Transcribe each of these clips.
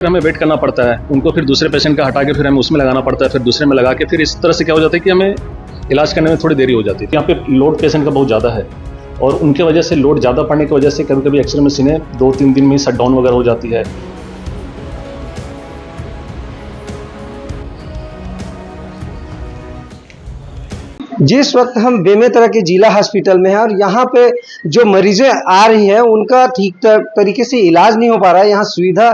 हमें वेट करना पड़ता है, उनको फिर दूसरे पेशेंट का हटा के फिर हमें उसमें लगाना पड़ता है, फिर दूसरे में लगा के फिर इस तरह से क्या हो जाता है कि हमें इलाज करने में थोड़ी देरी हो जाती है। यहाँ पे लोड पेशेंट का बहुत ज़्यादा है और उनके वजह से लोड ज़्यादा पड़ने की वजह से कभी कभी एक्सरे मशीनें 2-3 दिन में शट डाउन वगैरह हो जाती है। जिस वक्त हम बेमेतरा के जिला हॉस्पिटल में हैं और यहाँ पे जो मरीजें आ रही हैं उनका ठीक तरीके से इलाज नहीं हो पा रहा है। यहाँ सुविधा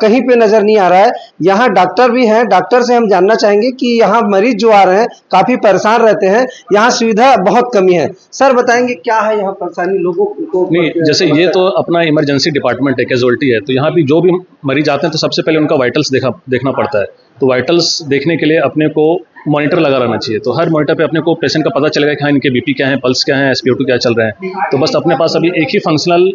कहीं पे नजर नहीं आ रहा है। यहाँ डॉक्टर भी हैं, डॉक्टर से हम जानना चाहेंगे कि यहाँ मरीज जो आ रहे हैं काफी परेशान रहते हैं, यहाँ सुविधा बहुत कमी है। सर बताएंगे क्या है यहाँ परेशानी लोगों को? नहीं, जैसे ये तो अपना इमरजेंसी डिपार्टमेंट है, कैजुअल्टी है, तो यहाँ भी जो भी मरीज आते हैं तो सबसे पहले उनका वाइटल्स देखना पड़ता है। तो वाइटल्स देखने के लिए अपने को मॉनिटर लगा रहना चाहिए। तो हर मॉनिटर पे अपने को पेशेंट का पता चलेगा कि हाँ इनके बीपी क्या है, पल्स क्या है, SpO2 क्या चल रहा है। तो बस अपने पास अभी एक ही फंक्शनल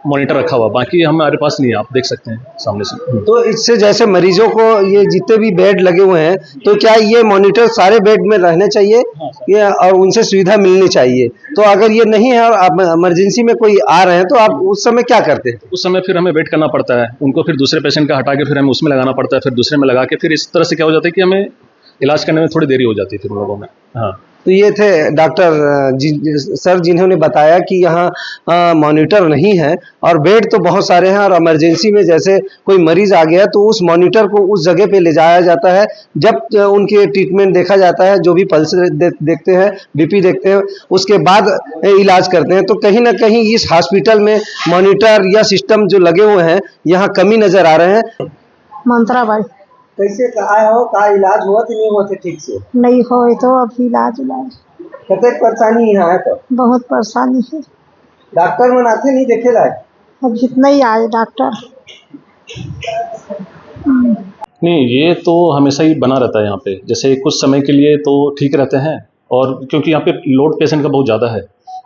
मॉनिटर रखा हुआ, बाकी हमारे पास नहीं है, आप देख सकते हैं सामने से। तो इससे जैसे मरीजों को ये जितने भी बेड लगे हुए हैं तो क्या ये मॉनिटर सारे बेड में रहने चाहिए? ये और उनसे सुविधा मिलनी चाहिए। तो अगर ये नहीं है और आप इमरजेंसी में कोई आ रहे हैं तो आप उस समय क्या करते हैं? उस समय फिर हमें वेट करना पड़ता है, उनको फिर दूसरे पेशेंट का हटा के फिर हमें उसमें लगाना पड़ता है, फिर दूसरे में लगा के फिर इस तरह से क्या हो जाता है कि हमें इलाज करने में थोड़ी देरी हो जाती है फिर लोगों में। हाँ, तो ये थे डॉक्टर सर जिन्होंने बताया कि यहाँ मॉनिटर नहीं है और बेड तो बहुत सारे हैं और इमरजेंसी में जैसे कोई मरीज आ गया तो उस मॉनिटर को उस जगह पे ले जाया जाता है, जब उनके ट्रीटमेंट देखा जाता है, जो भी पल्स देखते हैं, बीपी देखते हैं, उसके बाद इलाज करते हैं। तो कहीं ना कहीं इस हॉस्पिटल में मॉनिटर या सिस्टम जो लगे हुए हैं यहाँ कमी नजर आ रहे हैं। मंत्रा भाई कैसे आए हो? का इलाज हुआ कि नहीं हुआ थे ठीक से? नहीं हो तो अब इलाज कतक परेशानी यहाँ है? तो बहुत परेशानी है। डॉक्टर मन आते नहीं देखे लाए? अब जितना ही आए डॉक्टर। नहीं, ये तो हमेशा ही बना रहता है यहाँ पे। जैसे कुछ समय के लिए तो ठीक रहते हैं, और क्योंकि यहाँ पे लोड पेशेंट का बहुत ज़्यादा है,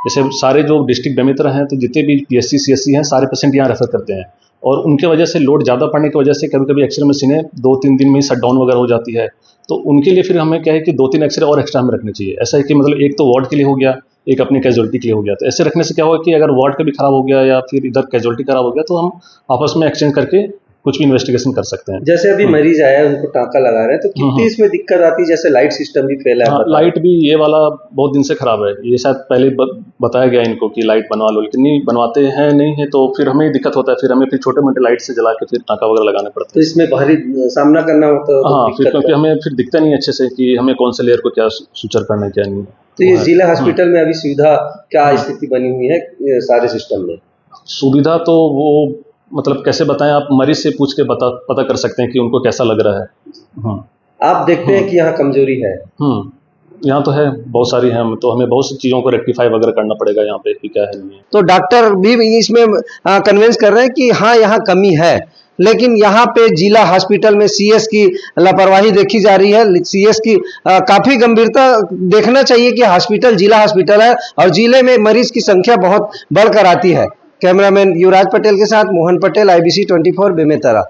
जैसे सारे जो डिस्ट्रिक्ट बेमेतरा हैं तो जितने भी PSC CSC हैं सारे पेशेंट यहाँ रेफर करते हैं, और उनके वजह से लोड ज़्यादा पड़ने की वजह से कभी कभी एक्सरे मशीनें 2-3 दिन में ही शट डाउन वगैरह हो जाती है। तो उनके लिए फिर हमें क्या है कि 2-3 एक्सरे और एक्स्ट्रा हमें रखने चाहिए। ऐसा है कि मतलब एक तो वार्ड के लिए हो गया, एक अपनी कैजुअल्टी के लिए हो गया। तो ऐसे रखने से क्या होगा कि अगर वार्ड का भी खराब हो गया या फिर इधर कैजुअल्टी खराब हो गया तो हम आपस में एक्सचेंज करके कुछ भी इन्वेस्टिगेशन कर सकते हैं। जैसे अभी मरीज आया है उनको टाँका लगा रहे हैं तो कितनी इसमें दिक्कत आती है? जैसे लाइट सिस्टम भी फैला है। लाइट भी ये वाला बहुत दिन से खराब है, ये शायद पहले बताया गया इनको कि लाइट बनवा लो, लेकिन नहीं बनवाते हैं, नहीं है तो फिर हमें दिक्कत होता है। फिर हमें फिर छोटे मोटे लाइट से जला के फिर टाँका वगैरह लगाने पड़ता है। तो इसमें भारी सामना करना होता है। हाँ, फिर क्योंकि हमें फिर दिखता नहीं अच्छे से कि हमें कौन से लेयर को क्या सुचर करना है क्या नहीं। तो ये जिला हॉस्पिटल में अभी सुविधा क्या स्थिति बनी हुई है सारे सिस्टम में? सुविधा तो वो मतलब कैसे बताएं, आप मरीज से पूछ के पता कर सकते हैं कि उनको कैसा लग रहा है। आप देखते हैं कि यहाँ कमजोरी है? यहाँ तो है, बहुत सारी है, तो हमें बहुत सी चीज़ों को रेक्टिफाई वगैरह करना पड़ेगा यहाँ पे कि क्या है नहीं है। तो डॉक्टर भी इसमें कन्विंस कर रहे हैं कि हाँ यहाँ कमी है, लेकिन यहाँ पे जिला हॉस्पिटल में CS की लापरवाही देखी जा रही है। CS की काफी गंभीरता देखना चाहिए कि हॉस्पिटल जिला हॉस्पिटल है और जिले में मरीज की संख्या बहुत बढ़कर आती है। कैमरामैन युवराज पटेल के साथ मोहन पटेल, IBC 24 बेमेतरा।